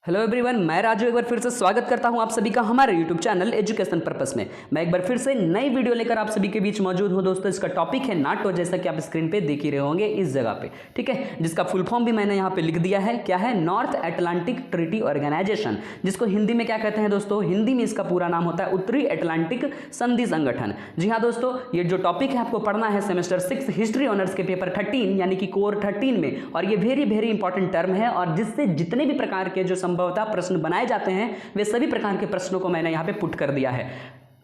Hello everyone, मैं राजू एक बार फिर से स्वागत करता हूं आप सभी का हमारे यूट्यूब चैनल एजुकेशन पर्पस में। मैं एक बार फिर से नई वीडियो लेकर आप सभी के बीच मौजूद हूं। दोस्तों, इसका टॉपिक है नाटो, जैसा कि आप स्क्रीन पे देख ही रहे होंगे इस जगह पे, ठीक है, जिसका फुल फॉर्म भी मैंने यहाँ पे लिख दिया है। क्या है? नॉर्थ अटलांटिक ट्रीटी ऑर्गेनाइजेशन, जिसको हिंदी में क्या कहते हैं दोस्तों? हिंदी में इसका पूरा नाम होता है उत्तरी अटलांटिक संधि संगठन। जी हाँ दोस्तों, ये जो टॉपिक है आपको पढ़ना है सेमेस्टर 6 हिस्ट्री ऑनर्स के पेपर 13 यानी कि कोर 13 में, और ये वेरी वेरी इंपॉर्टेंट टर्म है और जिससे जितने भी प्रकार के जो संभवतः प्रश्न बनाए जाते हैं वे सभी प्रकार के प्रश्नों को मैंने यहां पे पुट कर दिया है।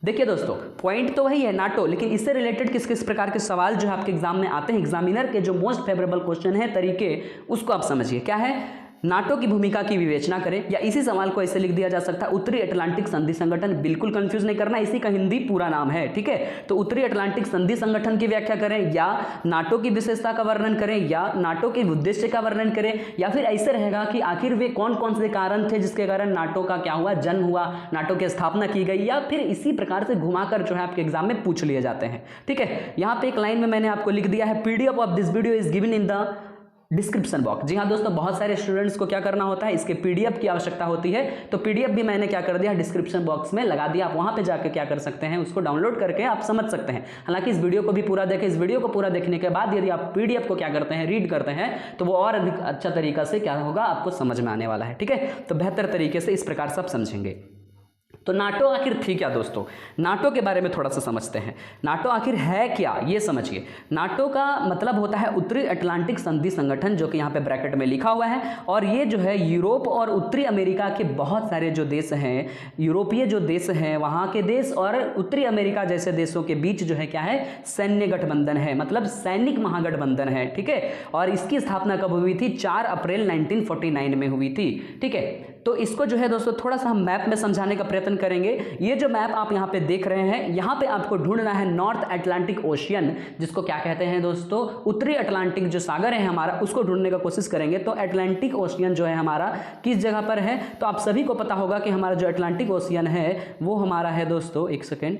देखिए दोस्तों, पॉइंट तो वही है नाटो, लेकिन इससे रिलेटेड किस किस प्रकार के सवाल जो आपके एग्जाम में आते हैं, एग्जामिनर के जो मोस्ट फेवरेबल क्वेश्चन है तरीके, उसको आप समझिए। क्या है? नाटो की भूमिका की विवेचना करें, या इसी सवाल को ऐसे लिख दिया जा सकता है उत्तरी अटलांटिक संधि संगठन। बिल्कुल कंफ्यूज नहीं करना, इसी का हिंदी पूरा नाम है, ठीक है। तो उत्तरी अटलांटिक संधि संगठन की व्याख्या करें, या नाटो की विशेषता का वर्णन करें, या नाटो के उद्देश्य का वर्णन करें, या फिर ऐसे रहेगा कि आखिर वे कौन कौन से कारण थे जिसके कारण नाटो का क्या हुआ, जन्म हुआ, नाटो की स्थापना की गई, या फिर इसी प्रकार से घुमाकर जो है आपके एग्जाम में पूछ लिए जाते हैं, ठीक है। यहां पे एक लाइन में मैंने आपको लिख दिया है, PDF of this video is given in the description box. जी हाँ दोस्तों, बहुत सारे स्टूडेंट्स को क्या करना होता है, इसके पीडीएफ की आवश्यकता होती है, तो पीडीएफ भी मैंने क्या कर दिया, डिस्क्रिप्शन बॉक्स में लगा दिया। आप वहां पे जाकर क्या कर सकते हैं, उसको डाउनलोड करके आप समझ सकते हैं। हालांकि इस वीडियो को भी पूरा देखें, इस वीडियो को पूरा देखने के बाद यदि आप पीडीएफ को क्या करते हैं, रीड करते हैं, तो वो और अधिक अच्छा तरीका से क्या होगा, आपको समझ में आने वाला है, ठीक है। तो बेहतर तरीके से इस प्रकार से आप समझेंगे। तो नाटो आखिर थी क्या दोस्तों? नाटो के बारे में थोड़ा सा समझते हैं। नाटो आखिर है क्या, ये समझिए। नाटो का मतलब होता है उत्तरी अटलांटिक संधि संगठन, जो कि यहाँ पे ब्रैकेट में लिखा हुआ है, और ये जो है यूरोप और उत्तरी अमेरिका के बहुत सारे जो देश हैं, यूरोपीय जो देश हैं वहाँ के देश और उत्तरी अमेरिका जैसे देशों के बीच जो है क्या है, सैन्य गठबंधन है, मतलब सैनिक महागठबंधन है, ठीक है। और इसकी स्थापना कब हुई थी? 4 अप्रैल 1949 में हुई थी, ठीक है। तो इसको जो है दोस्तों थोड़ा सा हम मैप में समझाने का प्रयत्न करेंगे। ये जो मैप आप यहाँ पे देख रहे हैं, यहाँ पे आपको ढूंढना है नॉर्थ अटलांटिक ओशियन, जिसको क्या कहते हैं दोस्तों, उत्तरी अटलांटिक जो सागर है हमारा, उसको ढूंढने का कोशिश करेंगे। तो अटलांटिक ओशियन जो है हमारा किस जगह पर है, तो आप सभी को पता होगा कि हमारा जो अटलांटिक ओशियन है वो हमारा है दोस्तों, एक सेकेंड,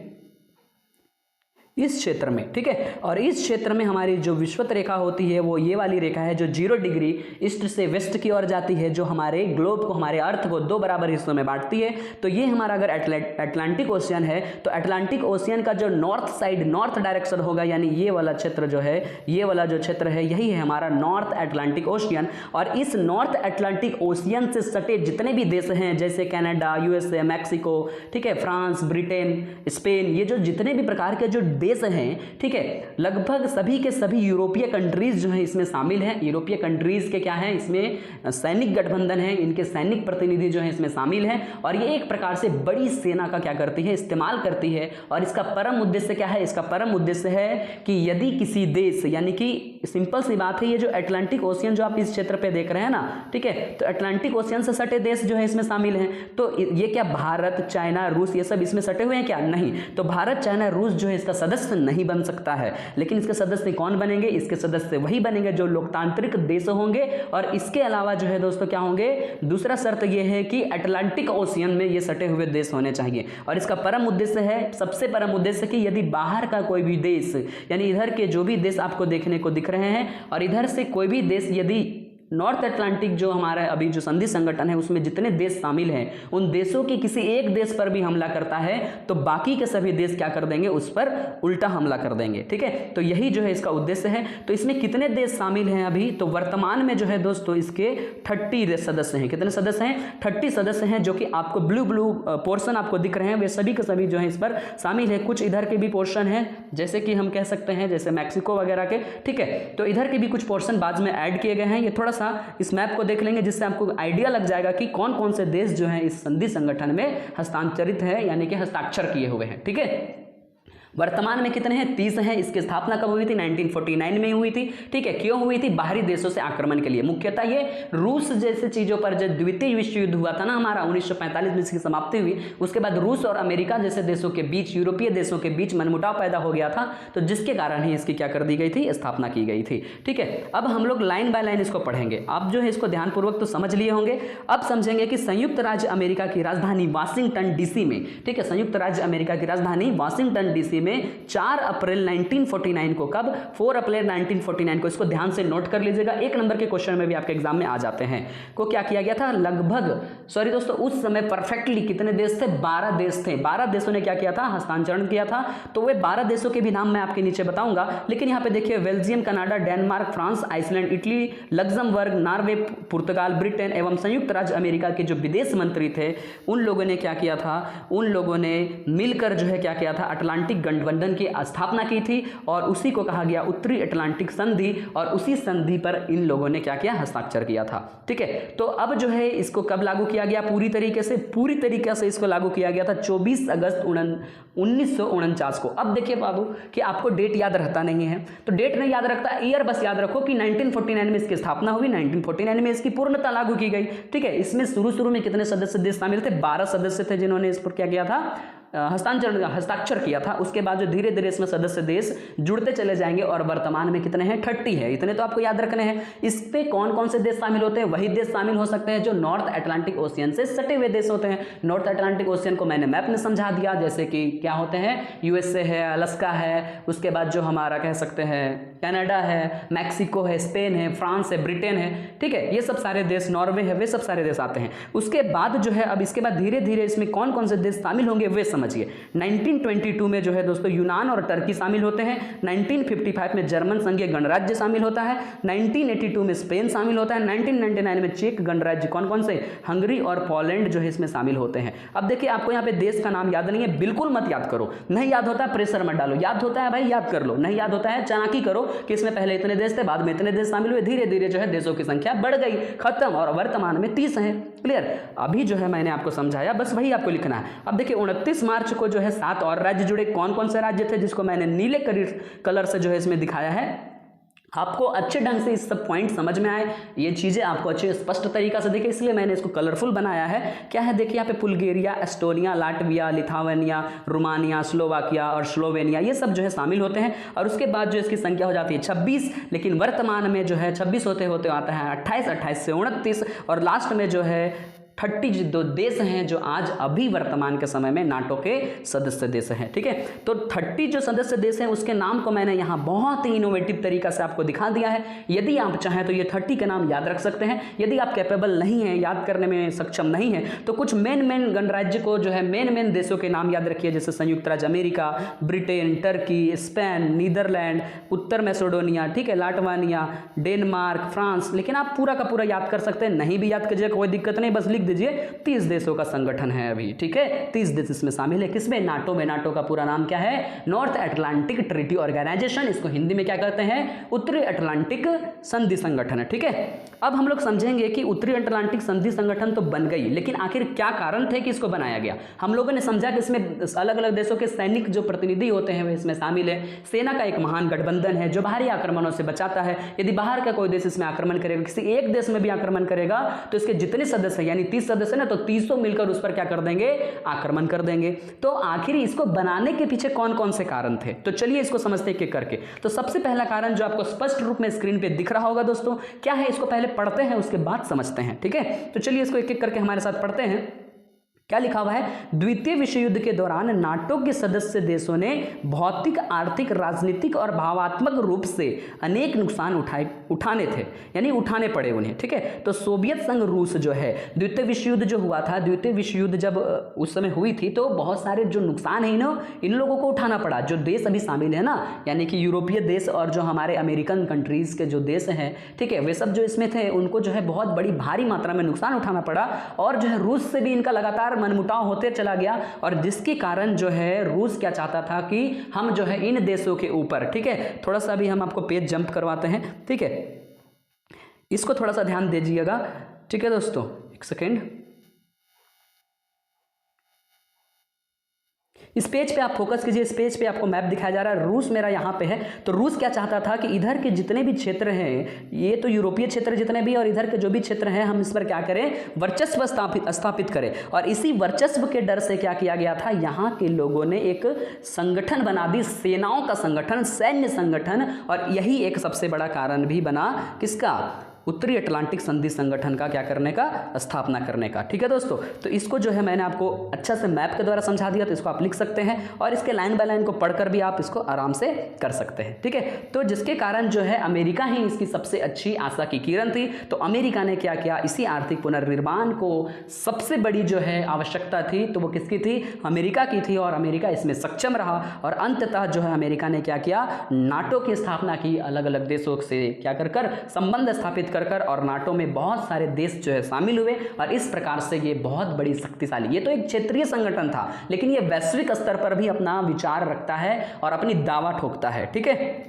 इस क्षेत्र में, ठीक है। और इस क्षेत्र में हमारी जो विषुवत रेखा होती है वो ये वाली रेखा है, जो 0 डिग्री ईस्ट से वेस्ट की ओर जाती है, जो हमारे ग्लोब को, हमारे अर्थ को 2 बराबर हिस्सों में बांटती है। तो ये हमारा अगर अटलांटिक ओशियन है, तो अटलांटिक ओशियन का जो नॉर्थ साइड, नॉर्थ डायरेक्शन होगा, यानी ये वाला क्षेत्र जो है, ये वाला जो क्षेत्र है, यही है हमारा नॉर्थ अटलांटिक ओशियन। और इस नॉर्थ अटलांटिक ओशियन से सटे जितने भी देश हैं, जैसे कनाडा, यूएसए, मैक्सिको, ठीक है, फ्रांस, ब्रिटेन, स्पेन, ये जो जितने भी प्रकार के जो देश हैं, ठीक है, लगभग सभी के सभी यूरोपीय कंट्रीज जो है इसमें शामिल हैं। यूरोपीय कंट्रीज के क्या है, इसमें सैनिक गठबंधन है, इनके सैनिक प्रतिनिधि जो है इसमें शामिल हैं, और ये एक प्रकार से बड़ी सेना का क्या करती है, इस्तेमाल करती है। और इसका परम उद्देश्य क्या है? इसका परम उद्देश्य है कि यदि किसी देश, यानी कि सिंपल सी बात है, ये जो अटलांटिक ओशियन जो आप इस क्षेत्र पे देख रहे हैं ना, ठीक है, तो अटलांटिक ओशियन से सटे देश जो है इसमें शामिल हैं। तो ये क्या भारत, चाइना, रूस, ये सब इसमें सटे हुए हैं क्या? नहीं। तो भारत, चाइना, रूस जो है इसका सदस्य नहीं बन सकता है, लेकिन इसके सदस्य कौन बनेंगे? इसके सदस्य वही बनेंगे जो लोकतांत्रिक देश होंगे। और इसके अलावा जो है दोस्तों क्या होंगे, दूसरा शर्त यह है कि अटलांटिक ओशियन में ये सटे हुए देश होने चाहिए। और इसका परम उद्देश्य है, सबसे परम उद्देश्य, कि यदि बाहर का कोई भी देश, यानी इधर के जो भी देश आपको देखने को दिख रहे हैं, और इधर से कोई भी देश यदि नॉर्थ अटलांटिक जो हमारा अभी जो संधि संगठन है उसमें जितने देश शामिल हैं, उन देशों के किसी एक देश पर भी हमला करता है, तो बाकी के सभी देश क्या कर देंगे, उस पर उल्टा हमला कर देंगे, ठीक है। तो यही जो है इसका उद्देश्य है। तो इसमें कितने देश शामिल हैं अभी? तो वर्तमान में जो है दोस्तों इसके 30 सदस्य हैं। कितने सदस्य हैं? 30 सदस्य हैं, जो कि आपको ब्लू पोर्शन आपको दिख रहे हैं, वे सभी के सभी जो है इस पर शामिल है। कुछ इधर के भी पोर्शन है, जैसे कि हम कह सकते हैं जैसे मैक्सिको वगैरह के, ठीक है। तो इधर के भी कुछ पोर्शन बाद में ऐड किए गए हैं। ये थोड़ा इस मैप को देख लेंगे, जिससे आपको आइडिया लग जाएगा कि कौन कौन से देश जो हैं इस संधि संगठन में हस्तांतरित है, यानी कि हस्ताक्षर किए हुए हैं, ठीक है। वर्तमान में कितने हैं? 30 हैं। इसकी स्थापना कब हुई थी? 1949 में हुई थी, ठीक है। क्यों हुई थी? बाहरी देशों से आक्रमण के लिए। मुख्यतः ये रूस जैसे चीजों पर, जब द्वितीय विश्व युद्ध हुआ था ना हमारा 1945 में, इसकी समाप्ति हुई, उसके बाद रूस और अमेरिका जैसे देशों के बीच, यूरोपीय देशों के बीच मनमुटाव पैदा हो गया था, तो जिसके कारण ही इसकी क्या कर दी गई थी, स्थापना की गई थी, ठीक है। अब हम लोग लाइन बाय लाइन इसको पढ़ेंगे। आप जो है इसको ध्यानपूर्वक तो समझ लिए होंगे। अब समझेंगे कि संयुक्त राज्य अमेरिका की राजधानी वाशिंगटन डीसी में, ठीक है, संयुक्त राज्य अमेरिका की राजधानी वाशिंगटन डीसी ईस्वी में 4 अप्रैल 1949 को, कब 4 अप्रैल 1949 को, इसको ध्यान से नोट कर लीजिएगा, एक नंबर के क्वेश्चन में भी आपके एग्जाम में आ जाते हैं, को क्या किया गया था, लगभग सॉरी दोस्तों उस समय परफेक्टली कितने देश थे, 12 देश थे, 12 देशों ने क्या किया था, हस्तांतरण किया था। तो वे 12 देशों के भी नाम मैं आपके नीचे बताऊंगा, लेकिन यहाँ पे देखिए Belgium, Canada, Denmark, France, Iceland, Italy, Luxembourg, Norway, पुर्तगाल, ब्रिटेन एवं संयुक्त राज्य अमेरिका के जो विदेश मंत्री थे उन लोगों ने क्या किया था, उन लोगों ने मिलकर जो है क्या किया था, अटलांटिक गठबंधन की स्थापना की थी और उसी को कहा गया उत्तरी अटलांटिक संधि, और उसी संधि पर इन लोगों ने क्या किया, हस्ताक्षर किया था। ठीक है, तो अब जो है इसको कब लागू किया गया, पूरी तरीके से इसको लागू किया गया था 24 अगस्त 1949 को। अब देखिए बाबू कि आपको डेट याद रहता नहीं है, तो डेट नहीं याद रखता, ईयर बस याद रखो कि 1949 में इसकी स्थापना हुई, 1949 में इसकी पूर्णता लागू की गई। ठीक है, इसमें शुरू में कितने सदस्य देश शामिल थे, 12 सदस्य थे जिन्होंने इस पर क्या किया था, हस्ताक्षर किया था। उसके बाद जो धीरे धीरे इसमें सदस्य देश जुड़ते चले जाएंगे और वर्तमान में कितने हैं, 30 है, इतने तो आपको याद रखने हैं। इस पे कौन कौन से देश शामिल होते हैं, वही देश शामिल हो सकते हैं जो नॉर्थ अटलांटिक ओशियन से सटे हुए देश होते हैं। नॉर्थ अटलांटिक ओशियन को मैंने मैप में समझा दिया, जैसे कि क्या होते हैं, यूएसए है, अलास्का है, उसके बाद जो हमारा कह सकते हैं कनाडा है, मैक्सिको है, स्पेन है, फ्रांस है, ब्रिटेन है। ठीक है, ये सब सारे देश, नॉर्वे है, वे सब सारे देश आते हैं। उसके बाद जो है अब इसके बाद धीरे धीरे इसमें कौन कौन से देश शामिल होंगे वे समझिए। 1922 में जो है दोस्तों यूनान और टर्की शामिल होते हैं, 1955 में जर्मन संघीय गणराज्य शामिल होता है, 1982 में स्पेन शामिल होता है, 1999 में चेक गणराज्य, कौन कौन से, हंगरी और पोलैंड जो है इसमें शामिल होते हैं। अब देखिए आपको यहाँ पे देश का नाम याद नहीं है, बिल्कुल मत याद करो, नहीं याद होता है प्रेशर मत डालो, याद होता है भाई याद कर लो, नहीं याद होता है चालाकी करो कि इसमें पहले इतने देश थे, बाद में इतने देश शामिल हुए, धीरे धीरे जो है देशों की संख्या बढ़ गई, खत्म, और वर्तमान में 30 है। क्लियर, अभी जो है मैंने आपको समझाया, बस वही आपको लिखना है। अब देखिए 29 मार्च को जो है 7 और राज्य जुड़े, कौन कौन से राज्य थे जिसको मैंने नीले कलर से जो है इसमें दिखाया है। आपको अच्छे ढंग से इस सब पॉइंट समझ में आए, ये चीज़ें आपको अच्छे स्पष्ट तरीका से दिखे, इसलिए मैंने इसको कलरफुल बनाया है। क्या है देखिए यहाँ पे Bulgaria, Estonia, Latvia, Lithuania, Romania, Slovakia और स्लोवेनिया, ये सब जो है शामिल होते हैं। और उसके बाद जो इसकी संख्या हो जाती है 26, लेकिन वर्तमान में जो है 26 होते होते आता है 28, 28 से 29, और लास्ट में जो है 30 जो देश हैं जो आज अभी वर्तमान के समय में नाटो के सदस्य देश हैं। ठीक है, तो 30 जो सदस्य देश हैं उसके नाम को मैंने यहाँ बहुत ही इनोवेटिव तरीका से आपको दिखा दिया है। यदि आप चाहें तो ये 30 के नाम याद रख सकते हैं। यदि आप कैपेबल नहीं हैं, याद करने में सक्षम नहीं है, तो कुछ मेन गणराज्य को जो है मेन देशों के नाम याद रखिए, जैसे संयुक्त राज्य America, Britain, Turkey, Spain, Netherlands, उत्तर मैसेडोनिया, ठीक है, लाटवानिया, डेनमार्क, फ्रांस। लेकिन आप पूरा का पूरा याद कर सकते हैं, नहीं भी याद कीजिए कोई दिक्कत नहीं, बस लिख दीजिए 30 देशों का संगठन है अभी। ठीक है, 30 देश इसमें शामिल है, किसमें, नाटो में। नाटो का पूरा नाम क्या है, नॉर्थ अटलांटिक ट्रीटी ऑर्गेनाइजेशन, इसको हिंदी में क्या कहते हैं, उत्तरी अटलांटिक संधि संगठन है। ठीक है, अब हम लोग समझेंगे कि उत्तरी अटलांटिक संधि संगठन तो बन गई, लेकिन आखिर क्या कारण थे कि इसको बनाया गया। हम लोगों ने समझा कि इसमें अलग अलग देशों के सैनिक जो प्रतिनिधि होते हैं वे इसमें शामिल है। सेना का एक महान गठबंधन है जो बाहरी आक्रमणों से बचाता है। यदि बाहर का कोई देश इसमें आक्रमण करेगा, किसी एक देश में भी आक्रमण करेगा, तो इसके जितने सदस्य यानी 30 सदस्य ना, तो 300 मिलकर उस पर क्या कर देंगे, आक्रमण कर देंगे। तो आखिर इसको बनाने के पीछे कौन कौन से कारण थे, तो चलिए इसको समझते एक एक करके। तो सबसे पहला कारण जो आपको स्पष्ट रूप में स्क्रीन पे दिख रहा होगा दोस्तों, क्या है, इसको पहले पढ़ते हैं उसके बाद समझते हैं। ठीक है, तो चलिए इसको एक एक करके हमारे साथ पढ़ते हैं। क्या लिखा हुआ है, द्वितीय विश्व युद्ध के दौरान नाटो के सदस्य देशों ने भौतिक, आर्थिक, राजनीतिक और भावात्मक रूप से अनेक नुकसान उठाने थे, यानी उठाने पड़े उन्हें। ठीक है, तो सोवियत संघ रूस जो है, द्वितीय विश्व युद्ध जो हुआ था, द्वितीय विश्व युद्ध जब उस समय हुई थी, तो बहुत सारे जो नुकसान है इन लोगों को उठाना पड़ा। जो देश अभी शामिल है ना, यानी कि यूरोपीय देश और जो हमारे अमेरिकन कंट्रीज के जो देश हैं, ठीक है, वे सब जो इसमें थे, उनको जो है बहुत बड़ी भारी मात्रा में नुकसान उठाना पड़ा। और जो है रूस से भी इनका लगातार मनमुटाव होते चला गया, और जिसके कारण जो है रूस क्या चाहता था कि हम जो है इन देशों के ऊपर, ठीक है, थोड़ा सा भी हम आपको पेज जंप करवाते हैं। ठीक है, इसको थोड़ा सा ध्यान दीजिएगा। ठीक है दोस्तों, एक सेकेंड, इस पेज पे आप फोकस कीजिए। इस पेज पे आपको मैप दिखाया जा रहा है, रूस मेरा यहाँ पे है। तो रूस क्या चाहता था कि इधर के जितने भी क्षेत्र हैं, ये तो यूरोपीय क्षेत्र जितने भी, और इधर के जो भी क्षेत्र हैं, हम इस पर क्या करें, वर्चस्व स्थापित करें। और इसी वर्चस्व के डर से क्या किया गया था, यहाँ के लोगों ने एक संगठन बना दी, सेनाओं का संगठन, सैन्य संगठन। और यही एक सबसे बड़ा कारण भी बना, किसका, उत्तरी अटलांटिक संधि संगठन का क्या करने का, स्थापना करने का। ठीक है दोस्तों, तो इसको जो है मैंने आपको अच्छा से मैप के द्वारा समझा दिया, तो इसको आप लिख सकते हैं और इसके लाइन बाय लाइन को पढ़कर भी आप इसको आराम से कर सकते हैं। ठीक है, तो जिसके कारण जो है अमेरिका ही इसकी सबसे अच्छी आशा की किरण थी। तो अमेरिका ने क्या किया, इसी आर्थिक पुनर्निर्माण को सबसे बड़ी जो है आवश्यकता थी तो वो किसकी थी, अमेरिका की थी, और अमेरिका इसमें सक्षम रहा और अंततः जो है अमेरिका ने क्या किया, नाटो की स्थापना की, अलग अलग देशों से क्या कर कर संबंध स्थापित कर कर, और नाटो में बहुत सारे देश जो है शामिल हुए और इस प्रकार से ये बहुत बड़ी शक्तिशाली, ये तो एक क्षेत्रीय संगठन था लेकिन ये वैश्विक स्तर पर भी अपना विचार रखता है और अपनी दावा ठोकता है। ठीक है,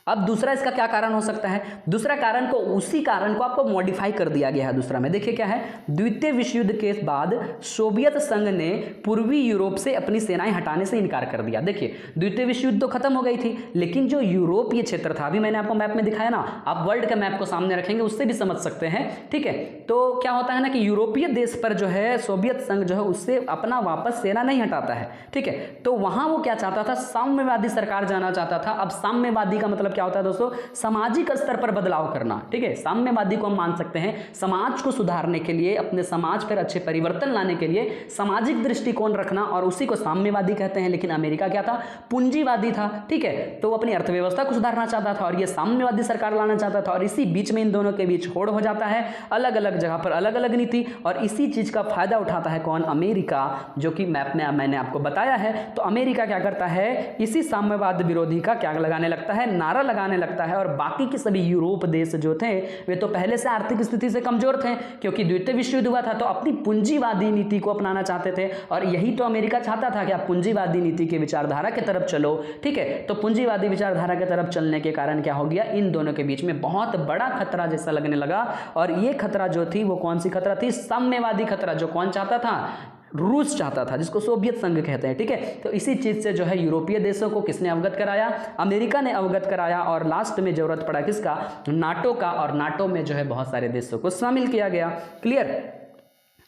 अब दूसरा इसका क्या कारण हो सकता है, दूसरा कारण को, उसी कारण को आपको मॉडिफाई कर दिया गया है दूसरा में। देखिए क्या है, द्वितीय विश्व युद्ध के बाद सोवियत संघ ने पूर्वी यूरोप से अपनी सेनाएं हटाने से इनकार कर दिया। देखिए द्वितीय विश्व युद्ध तो खत्म हो गई थी लेकिन जो यूरोपीय क्षेत्र था, अभी मैंने आपको मैप में दिखाया ना, आप वर्ल्ड के मैप को सामने रखेंगे उससे भी समझ सकते हैं। ठीक है, तो क्या होता है ना कि यूरोपीय देश पर जो है सोवियत संघ जो है उससे अपना वापस सेना नहीं हटाता है। ठीक है, तो वहां वो क्या चाहता था, साम्यवादी सरकार जाना चाहता था। अब साम्यवादी का मतलब क्या होता है दोस्तों, सामाजिक स्तर पर बदलाव करना। ठीक है, साम्यवादी को हम मान सकते हैं समाज को सुधारने के लिए, अपने समाज पर अच्छे परिवर्तन लाने के लिए सामाजिक दृष्टिकोण रखना, और उसी को साम्यवादी कहते हैं। लेकिन अमेरिका क्या था, पूंजीवादी था। ठीक है, तो वो अपनी अर्थव्यवस्था को सुधारना चाहता था और ये साम्यवादी सरकार लाना चाहता था, और इसी बीच में इन दोनों के बीच होड़ हो जाता है, अलग अलग जगह पर अलग अलग नीति, और इसी चीज का फायदा उठाता है कौन, अमेरिका, जो कि मैप में मैंने आपको बताया है। तो अमेरिका क्या करता है, इसी साम्यवाद विरोधी का क्या लगाने लगता है, नारा लगाने लगता है, और बाकी के सभी यूरोप देश जो थे वे तो पहले से आर्थिक स्थिति से कमजोर थे क्योंकि द्वितीय विश्व युद्ध हुआ था, तो अपनी पूंजीवादी नीति को अपनाना चाहते थे, और यही तो अमेरिका चाहता था कि आप पूंजीवादी नीति की विचारधारा की तरफ चलो। ठीक है, तो पूंजीवादी विचारधारा की तरफ चलने के कारण क्या हो गया, इन दोनों के बीच में बहुत बड़ा खतरा जैसा लगने लगा, और ये खतरा जो थी वो कौन सी खतरा थी, साम्यवादी खतरा, जो कौन चाहता था, रूस चाहता था, जिसको सोवियत संघ कहते हैं। ठीक है, तो इसी चीज से जो है यूरोपीय देशों को किसने अवगत कराया, अमेरिका ने अवगत कराया, और लास्ट में जरूरत पड़ा किसका, नाटो का, और नाटो में जो है बहुत सारे देशों को शामिल किया गया। क्लियर।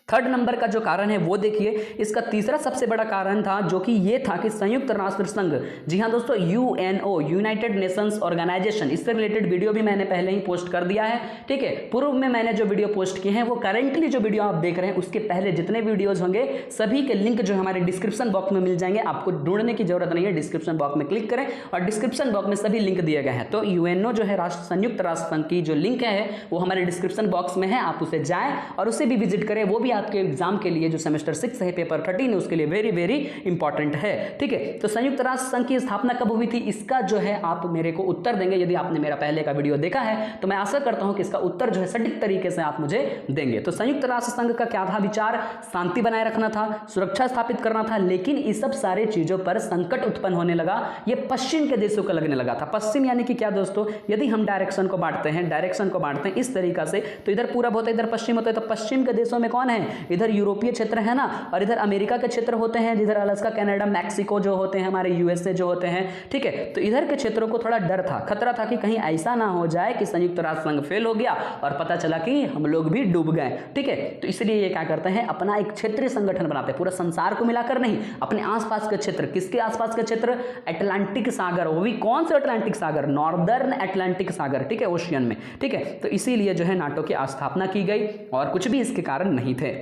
थर्ड नंबर का जो कारण है वो देखिए, इसका तीसरा सबसे बड़ा कारण था जो कि ये था कि संयुक्त राष्ट्र संघ, जी हाँ दोस्तों, यूएनओ, यूनाइटेड नेशंस ऑर्गेनाइजेशन, इससे रिलेटेड वीडियो भी मैंने पहले ही पोस्ट कर दिया है। ठीक है, पूर्व में मैंने जो वीडियो पोस्ट किए हैं वो करेंटली जो वीडियो आप देख रहे हैं उसके पहले जितने वीडियोज होंगे सभी के लिंक जो हमारे डिस्क्रिप्शन बॉक्स में मिल जाएंगे, आपको ढूंढने की जरूरत नहीं है, डिस्क्रिप्शन बॉक्स में क्लिक करें और डिस्क्रिप्शन बॉक्स में सभी लिंक दिए गए हैं। तो यूएनओ जो है संयुक्त राष्ट्र संघ की जो लिंक है वो हमारे डिस्क्रिप्शन बॉक्स में है, आप उसे जाएं और उसे भी विजिट करें, वो भी आपके एग्जाम के लिए जो सेमेस्टर 6 है, पेपर 13 है, उसके लिए वेरी वेरी इंपॉर्टेंट है। ठीक है, तो संयुक्त राष्ट्र संघ की स्थापना कब हुई थी, इसका जो है आप मेरे को उत्तर देंगे। यदि आपने मेरा पहले का वीडियो देखा है तो मैं आशा करता हूं कि इसका उत्तर जो है सटीक तरीके से आप मुझे देंगे। तो संयुक्त राष्ट्र संघ का क्या था विचार, शांति बनाए रखना था, सुरक्षा स्थापित करना था, लेकिन इस सब सारे चीजों पर संकट उत्पन्न होने लगा, ये पश्चिम के देशों को लगने लगा था। पश्चिम यानी कि क्या दोस्तों, यदि हम डायरेक्शन को बांटते हैं इस तरीका से, तो इधर पूरब होता है, इधर पश्चिम होता है, तो पश्चिम के देशों में कौन है, इधर यूरोपीय क्षेत्र है ना, और इधर अमेरिका के क्षेत्र होते हैं, जिधर अलास्का, कनाडा, मैक्सिको जो होते हैं, हमारे यूएसए जो होते हैं। ठीक है, तो इधर के क्षेत्रों को थोड़ा डर था, खतरा था कि कहीं ऐसा ना हो जाए कि संयुक्त राष्ट्र संघ फेल हो गया और पता चला कि हम लोग भी डूब गए। ठीक है, तो इसलिए ये क्या करते हैं, अपना एक क्षेत्रीय संगठन बनाते हैं, पूरा संसार को मिलाकर नहीं, अपने आसपास के क्षेत्र, किसके आसपास के क्षेत्र, अटलांटिक सागर, वो भी कौन सा अटलांटिक सागर, नॉर्दर्न अटलांटिक सागर। ठीक है, ओशियन में। ठीक है, तो इसीलिए जो है नाटो की स्थापना की गई और कुछ भी इसके कारण नहीं थे।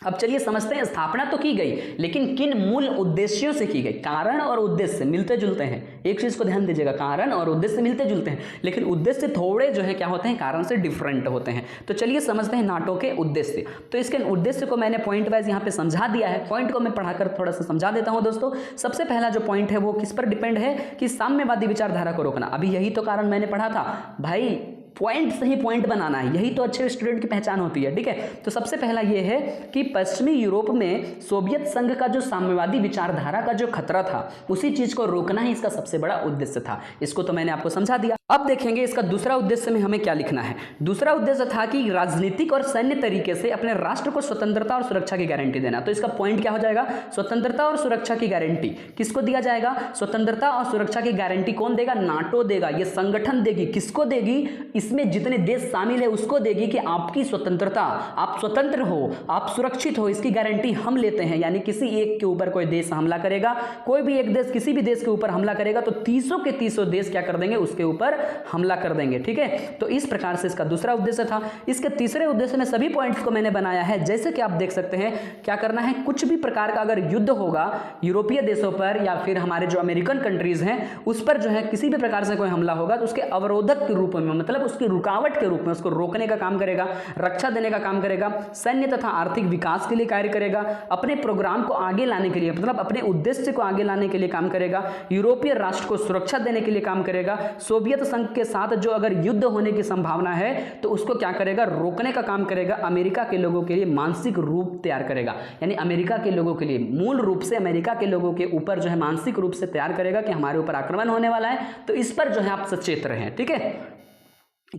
अब चलिए समझते हैं, स्थापना तो की गई लेकिन किन मूल उद्देश्यों से की गई। कारण और उद्देश्य मिलते जुलते हैं, एक चीज को ध्यान दीजिएगा, कारण और उद्देश्य मिलते जुलते हैं लेकिन उद्देश्य थोड़े जो है क्या होते हैं, कारण से डिफरेंट होते हैं। तो चलिए समझते हैं नाटो के उद्देश्य। तो इसके उद्देश्य को मैंने पॉइंट वाइज यहाँ पे समझा दिया है, पॉइंट को मैं पढ़ाकर थोड़ा सा समझा देता हूँ दोस्तों। सबसे पहला जो पॉइंट है वो किस पर डिपेंड है कि साम्यवादी विचारधारा को रोकना। अभी यही तो कारण मैंने पढ़ा था भाई, पॉइंट सही पॉइंट बनाना है, यही तो अच्छे स्टूडेंट की पहचान होती है। ठीक है, तो सबसे पहला यह है कि पश्चिमी यूरोप में सोवियत संघ का जो साम्यवादी विचारधारा का जो खतरा था उसी चीज को रोकना ही इसका सबसे बड़ा उद्देश्य था। इसको तो मैंने आपको समझा दिया। अब देखेंगे इसका दूसरा उद्देश्य में हमें क्या लिखना है। दूसरा उद्देश्य था कि राजनीतिक और सैन्य तरीके से अपने राष्ट्र को स्वतंत्रता और सुरक्षा की गारंटी देना। तो इसका पॉइंट क्या हो जाएगा, स्वतंत्रता और सुरक्षा की गारंटी किसको दिया जाएगा, स्वतंत्रता और सुरक्षा की गारंटी कौन देगा, नाटो देगा, यह संगठन देगी। किसको देगी, इसमें जितने देश शामिल है उसको देगी कि आपकी स्वतंत्रता, आप स्वतंत्र हो, आप सुरक्षित हो, इसकी गारंटी हम लेते हैं। यानी किसी एक के ऊपर कोई देश हमला करेगा, कोई भी एक देश किसी भी देश के ऊपर हमला करेगा तो 30 के 30 देश क्या कर देंगे, उसके ऊपर हमला कर देंगे। ठीक है, तो इस प्रकार से इसका दूसरा उद्देश्य था। इसके तीसरे उद्देश्य में सभी पॉइंट्स को मैंने बनाया है। जैसे कि आप देख सकते हैं क्या करना है, कुछ भी प्रकार का अगर युद्ध होगा यूरोपीय देशों पर या फिर हमारे जो अमेरिकन कंट्रीज हैं उस पर जो है किसी भी प्रकार से कोई हमला होगा तो उसके अवरोधक के रूप में, मतलब उसकी रुकावट के रूप में उसको रोकने का काम करेगा, रक्षा देने का काम करेगा, सैन्य तथा आर्थिक विकास के लिए कार्य करेगा, अपने प्रोग्राम को आगे लाने के लिए, मतलब अपने उद्देश्य को आगे लाने के लिए काम करेगा, यूरोपीय राष्ट्र को सुरक्षा देने के लिए काम करेगा, सोवियत संघ के साथ जो अगर युद्ध होने की संभावना है तो उसको क्या करेगा, रोकने का काम करेगा, अमेरिका के लोगों के लिए मानसिक रूप तैयार करेगा। यानी अमेरिका के लोगों के लिए मूल रूप से अमेरिका के लोगों के ऊपर जो है मानसिक रूप से तैयार करेगा कि हमारे ऊपर आक्रमण होने वाला है, तो इस पर जो है आप सचेत रहें। ठीक है,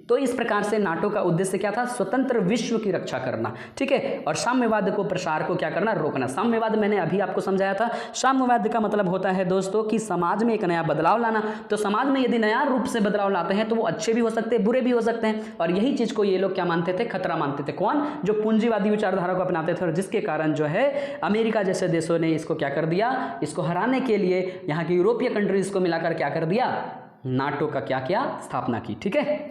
तो इस प्रकार से नाटो का उद्देश्य क्या था, स्वतंत्र विश्व की रक्षा करना। ठीक है, और साम्यवाद को प्रसार को क्या करना, रोकना। साम्यवाद मैंने अभी आपको समझाया था। साम्यवाद का मतलब होता है दोस्तों कि समाज में एक नया बदलाव लाना। तो समाज में यदि नया रूप से बदलाव लाते हैं तो वो अच्छे भी हो सकते हैं, बुरे भी हो सकते हैं। और यही चीज को ये लोग क्या मानते थे, खतरा मानते थे। कौन, जो पूंजीवादी विचारधारा को अपनाते थे, और जिसके कारण जो है अमेरिका जैसे देशों ने इसको क्या कर दिया, इसको हराने के लिए यहाँ की यूरोपीय कंट्रीज को मिलाकर क्या कर दिया, नाटो का क्या किया, स्थापना की। ठीक है,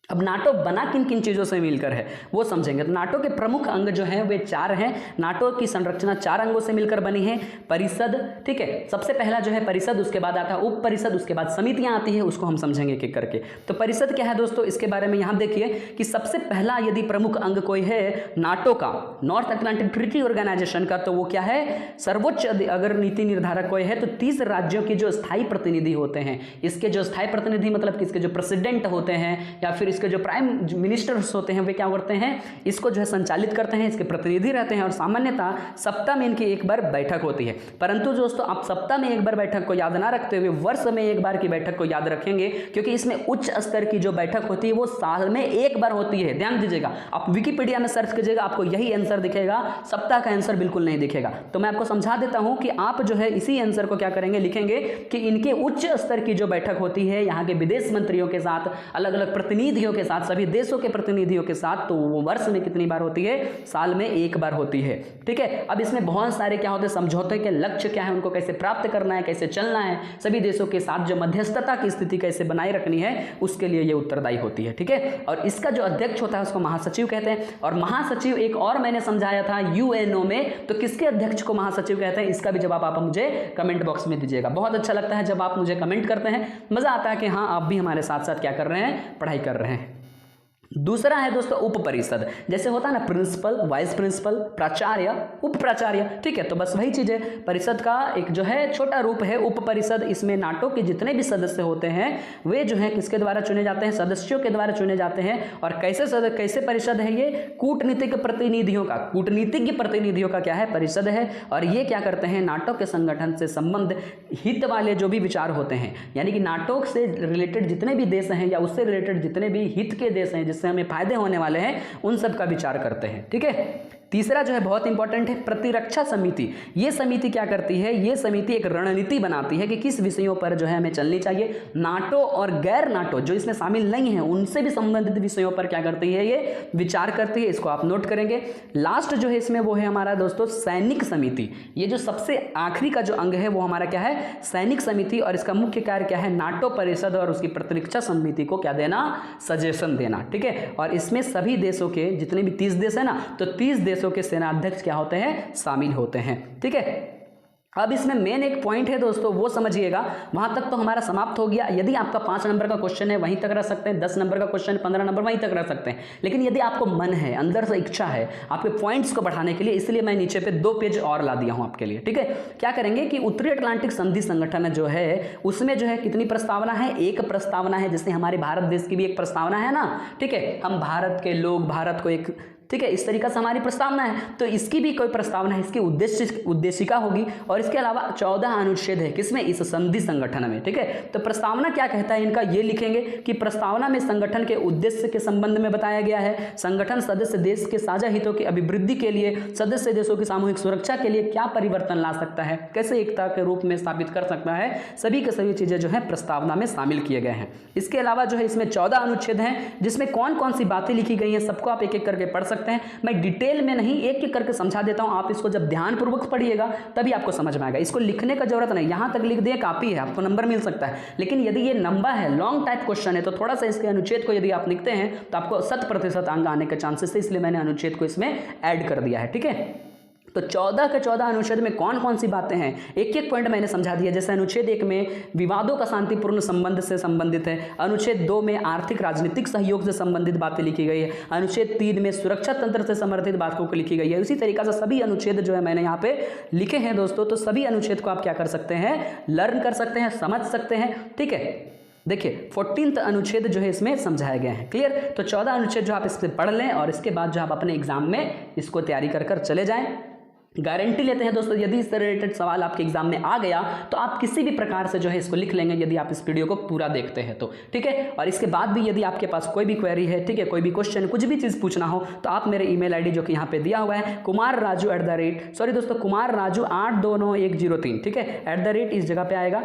अब नाटो बना किन किन चीज़ों से मिलकर है वो समझेंगे। तो नाटो के प्रमुख अंग जो हैं वे 4 हैं। नाटो की संरचना 4 अंगों से मिलकर बनी है। परिषद, ठीक है, सबसे पहला जो है परिषद, उसके बाद आता है उप परिषद, उसके बाद समितियां आती है, उसको हम समझेंगे एक एक करके। तो परिषद क्या है दोस्तों, इसके बारे में यहाँ देखिए कि सबसे पहला यदि प्रमुख अंग कोई है नाटो का, नॉर्थ अटलांटिक ट्रीटी ऑर्गेनाइजेशन का, तो वो क्या है, सर्वोच्च अगर नीति निर्धारक कोई है तो 30 राज्यों के जो स्थायी प्रतिनिधि होते हैं, इसके जो स्थायी प्रतिनिधि मतलब किसके, जो प्रेसिडेंट होते हैं या फिर इसके जो प्राइम मिनिस्टर्स होते हैं वे क्या करते हैं, इसको जो है संचालित करते हैं, इसके प्रतिनिधि रहते हैं। और सामान्यतः सप्ताह में इनकी एक बार बैठक होती है। परंतु दोस्तों आप सप्ताह में एक बार बैठक को याद ना रखते हुए वर्ष में एक बार की बैठक को याद रखेंगे, क्योंकि इसमें उच्च स्तर की जो बैठक होती है वो साल में एक बार होती है। ध्यान दीजिएगा, आप विकिपीडिया में सर्च कीजिएगा, आपको यही आंसर दिखेगा, सप्ताह का आंसर बिल्कुल नहीं दिखेगा। तो मैं आपको समझा देता हूं कि आप जो है इसी आंसर को क्या करेंगे, लिखेंगे कि इनके उच्च स्तर की जो बैठक होती है यहाँ के विदेश मंत्रियों के साथ, अलग अलग प्रतिनिधियों के साथ, सभी देशों के प्रतिनिधियों के साथ, तो वो वर्ष में कितनी बार होती है, साल में एक बार होती है। ठीक है, अब इसमें बहुत सारे क्या होते हैं, समझौते के लक्ष्य क्या है, उनको कैसे प्राप्त करना है, कैसे चलना है, सभी देशों के साथ जो मध्यस्थता की स्थिति कैसे बनाए रखनी है, उसके लिए ये उत्तरदायी होती है। ठीक है, और इसका जो अध्यक्ष होता है उसको महासचिव कहते हैं। और महासचिव एक और मैंने समझाया था यूएनओ में, तो किसके अध्यक्ष को महासचिव कहते हैं, इसका भी जवाब आप मुझे कमेंट बॉक्स में दीजिएगा। बहुत अच्छा लगता है जब आप मुझे कमेंट करते हैं, मजा आता है कि हाँ आप भी हमारे साथ साथ क्या कर रहे हैं, पढ़ाई कर रहे हैं। दूसरा है दोस्तों उप परिषद, जैसे होता है ना प्रिंसिपल, वाइस प्रिंसिपल, प्राचार्य, उप प्राचार्य। ठीक है, तो बस वही चीज है, परिषद का एक जो है छोटा रूप है उप परिषद। इसमें नाटो के जितने भी सदस्य होते हैं वे जो है किसके द्वारा चुने जाते हैं, सदस्यों के द्वारा चुने जाते हैं। और कैसे परिषद है ये, कूटनीतिक प्रतिनिधियों का, कूटनीतिज्ञ प्रतिनिधियों का क्या है, परिषद है। और ये क्या करते हैं, नाटो के संगठन से संबंध हित वाले जो भी विचार होते हैं, यानी कि नाटो से रिलेटेड जितने भी देश हैं या उससे रिलेटेड जितने भी हित के देश हैं जिससे हमें फायदे होने वाले हैं, उन सब का विचार करते हैं। ठीक है, तीसरा जो है बहुत इंपॉर्टेंट है प्रतिरक्षा समिति। ये समिति क्या करती है, ये समिति एक रणनीति बनाती है कि किस विषयों पर जो है हमें चलनी चाहिए। नाटो और गैर नाटो जो इसमें शामिल नहीं है उनसे भी संबंधित विषयों पर क्या करती है, ये विचार करती है। इसको आप नोट करेंगे। लास्ट जो है इसमें वो है हमारा दोस्तों सैनिक समिति। ये जो सबसे आखिरी का जो अंग है वो हमारा क्या है, सैनिक समिति। और इसका मुख्य कार्य क्या है, नाटो परिषद और उसकी प्रतिरक्षा समिति को क्या देना, सजेशन देना। ठीक है, और इसमें सभी देशों के जितने भी 30 देश है ना, तो 30 देशों के सेना अध्यक्ष क्या होते हैं, शामिल होते हैं। ठीक है, अब इसमें मेन एक पॉइंट है दोस्तों, वो समझिएगा। वहां तक तो हमारा समाप्त हो गया। यदि आपका 5 नंबर का क्वेश्चन है वहीं तक रह सकते हैं, 10 नंबर का क्वेश्चन 15 नंबर वहीं तक रह सकते हैं। लेकिन यदि आपको मन है, अंदर से इच्छा है आपके पॉइंट्स को बढ़ाने के लिए, इसलिए मैं नीचे पे 2 पेज और ला दिया हूं आपके लिए। ठीक है, क्या करेंगे कि उत्तरी अटलांटिक संधि संगठन जो है उसमें जो है कितनी प्रस्तावना है, एक प्रस्तावना है, जिससे हमारे भारत देश की भी एक प्रस्तावना है ना। ठीक है, हम भारत के लोग भारत को एक ठीक है, इस तरीका से हमारी प्रस्तावना है। तो इसकी भी कोई प्रस्तावना है, इसकी उद्देशिका होगी और इसके अलावा 14 अनुच्छेद है किसमें, इस संधि संगठन में। ठीक है, तो प्रस्तावना क्या कहता है इनका, ये लिखेंगे कि प्रस्तावना में संगठन के उद्देश्य के संबंध में बताया गया है, संगठन सदस्य देश के साझा हितों की अभिवृद्धि के लिए, सदस्य देशों की सामूहिक सुरक्षा के लिए क्या परिवर्तन ला सकता है, कैसे एकता के रूप में स्थापित कर सकता है, सभी के सभी चीजें जो है प्रस्तावना में शामिल किए गए हैं। इसके अलावा जो है इसमें 14 अनुच्छेद हैं जिसमें कौन कौन सी बातें लिखी गई हैं सबको आप एक एक करके पढ़ सकते हैं। मैं डिटेल में नहीं एक एक करके समझा देता हूं, आप इसको जब ध्यानपूर्वक पढ़िएगा तभी आपको समझ में आएगा। इसको लिखने का जरूरत नहीं, यहां तक लिख दिए काफी है, आपको नंबर मिल सकता है। लेकिन यदि ये लंबा है, लॉन्ग टाइप क्वेश्चन है, तो थोड़ा सा इसके अनुच्छेद को यदि आप लिखते हैं तो आपको 100% अंक आने के चांसेस है, इसलिए मैंने अनुच्छेद को इसमें ऐड कर दिया है। ठीक है, तो 14 के 14 अनुच्छेद में कौन कौन सी बातें हैं, एक एक पॉइंट मैंने समझा दिया। जैसे अनुच्छेद 1 में विवादों का शांतिपूर्ण संबंध से संबंधित है, अनुच्छेद 2 में आर्थिक राजनीतिक सहयोग से संबंधित बातें लिखी गई है, अनुच्छेद 3 में सुरक्षा तंत्र से समर्थित बातों को लिखी गई है। इसी तरीका से सभी अनुच्छेद जो है मैंने यहाँ पे लिखे हैं दोस्तों, तो सभी अनुच्छेद को आप क्या कर सकते हैं, लर्न कर सकते हैं, समझ सकते हैं। ठीक है, देखिए 14th अनुच्छेद जो है इसमें समझाया गया है। क्लियर, तो 14 अनुच्छेद जो आप इससे पढ़ लें और इसके बाद जो आप अपने एग्जाम में इसको तैयारी कर चले जाएं। गारंटी लेते हैं दोस्तों, यदि इससे रिलेटेड सवाल आपके एग्जाम में आ गया तो आप किसी भी प्रकार से जो है इसको लिख लेंगे, यदि आप इस वीडियो को पूरा देखते हैं तो। ठीक है, और इसके बाद भी यदि आपके पास कोई भी क्वेरी है, ठीक है, कोई भी क्वेश्चन, कुछ भी चीज़ पूछना हो तो आप मेरे ईमेल आईडी जो कि यहाँ पे दिया हुआ है kumarraju@kumarraju829103, ठीक है, @ इस जगह पे आएगा।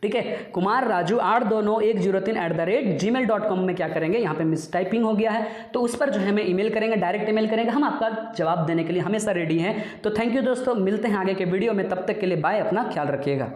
ठीक है, kumarraju829103 में क्या करेंगे, यहाँ पे मिस टाइपिंग हो गया है तो उस पर जो है हमें ईमेल करेंगे, डायरेक्ट ईमेल करेंगे, हम आपका जवाब देने के लिए हमेशा रेडी हैं। तो थैंक यू दोस्तों, मिलते हैं आगे के वीडियो में, तब तक के लिए बाय, अपना ख्याल रखिएगा।